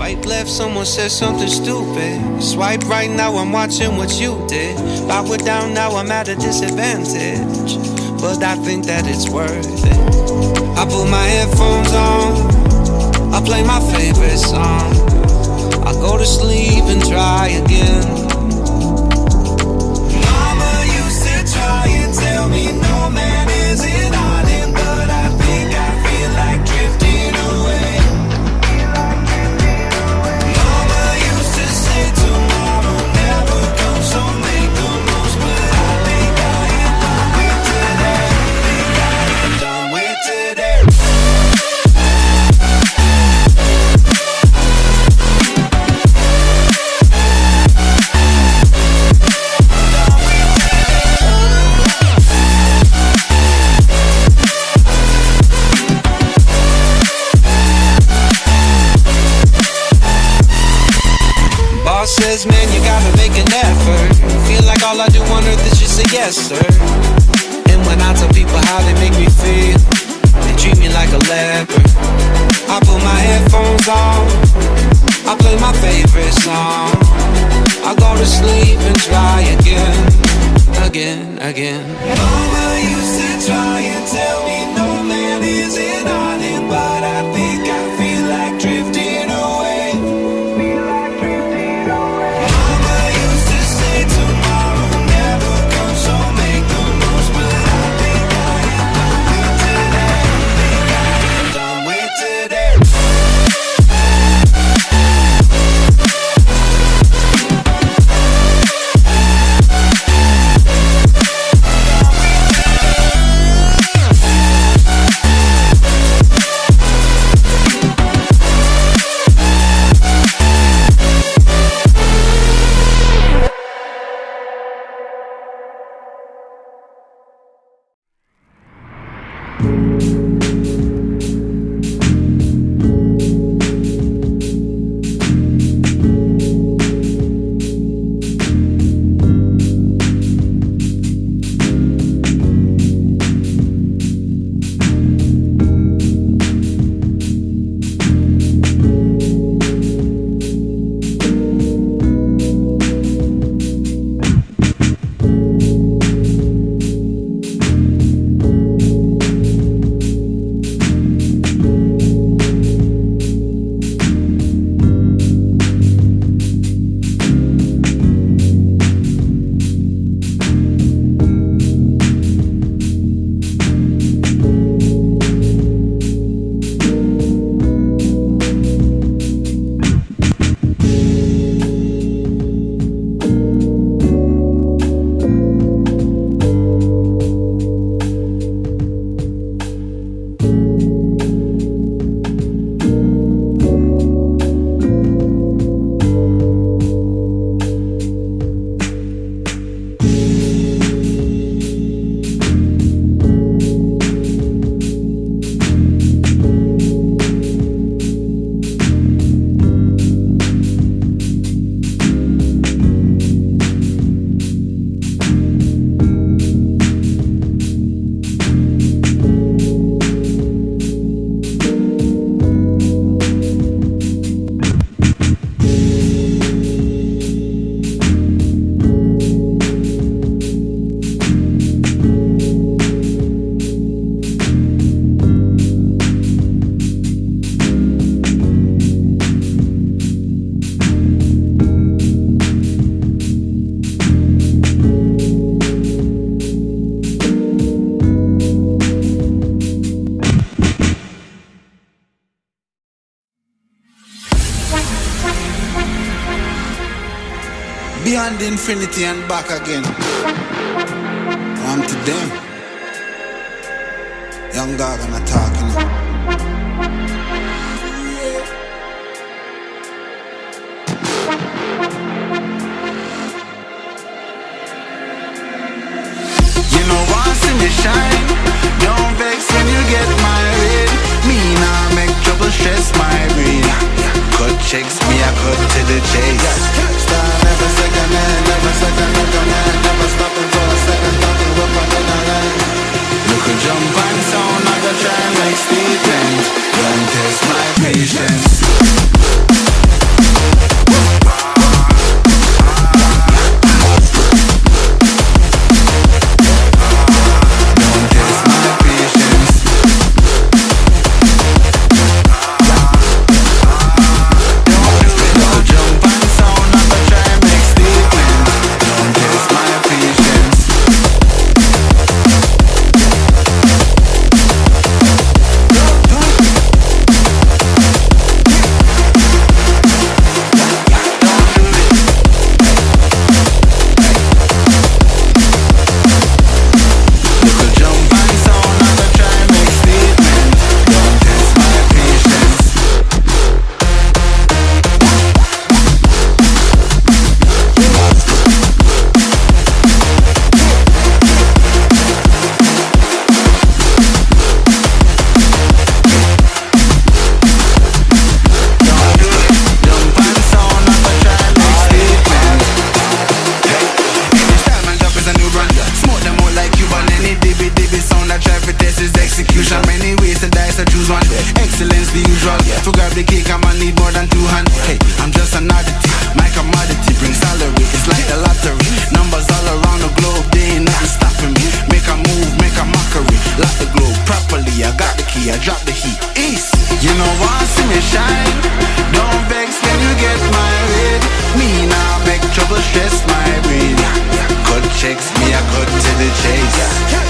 Swipe left, someone said something stupid. Swipe right, now I'm watching what you did. Power down, now I'm at a disadvantage, but I think that it's worth it. I put my headphones on, I play my favorite song, I go to sleep and try again. Mama used to try and tell me no man is an island, but I think I feel like drifting away. Mama used to say tomorrow never comes, so make the most, but I think I am done with today. Think I am done with today. Boss says, man, you gotta make an effort. Feel like all I do on earth is just say yes, sir. And when I tell people how they make me feel, they treat me like a leper. I put my headphones on, I play my favorite song, I go to sleep and try again, again. Mama used to try and tell me no man is an island, but I think I feel like drifting away. Beyond infinity and back again. On to them. Young dog and a talking. You know once in the shine, don't vex when you get married. Me nah make trouble stress my brain. Cut checks, me I cut to the chase. Start every second hand, every second man. Never stopping for a second, talking up on the line. Look a jump and sound, I go try and make statement. Success is execution. Many ways to die, so choose one. Excellence the usual. To grab the cake, I'ma need more than two hands. Hey, I'm just an oddity. My commodity brings salary. It's like the lottery. Numbers all around the globe, they ain't nothing stopping me. Make a move, make a mockery. Lock the globe properly. I got the key, I drop the heat. East. You know, want see me shine? Don't vex when you get married. Me now make trouble, stress my brain. Cut checks, me I cut to the chase.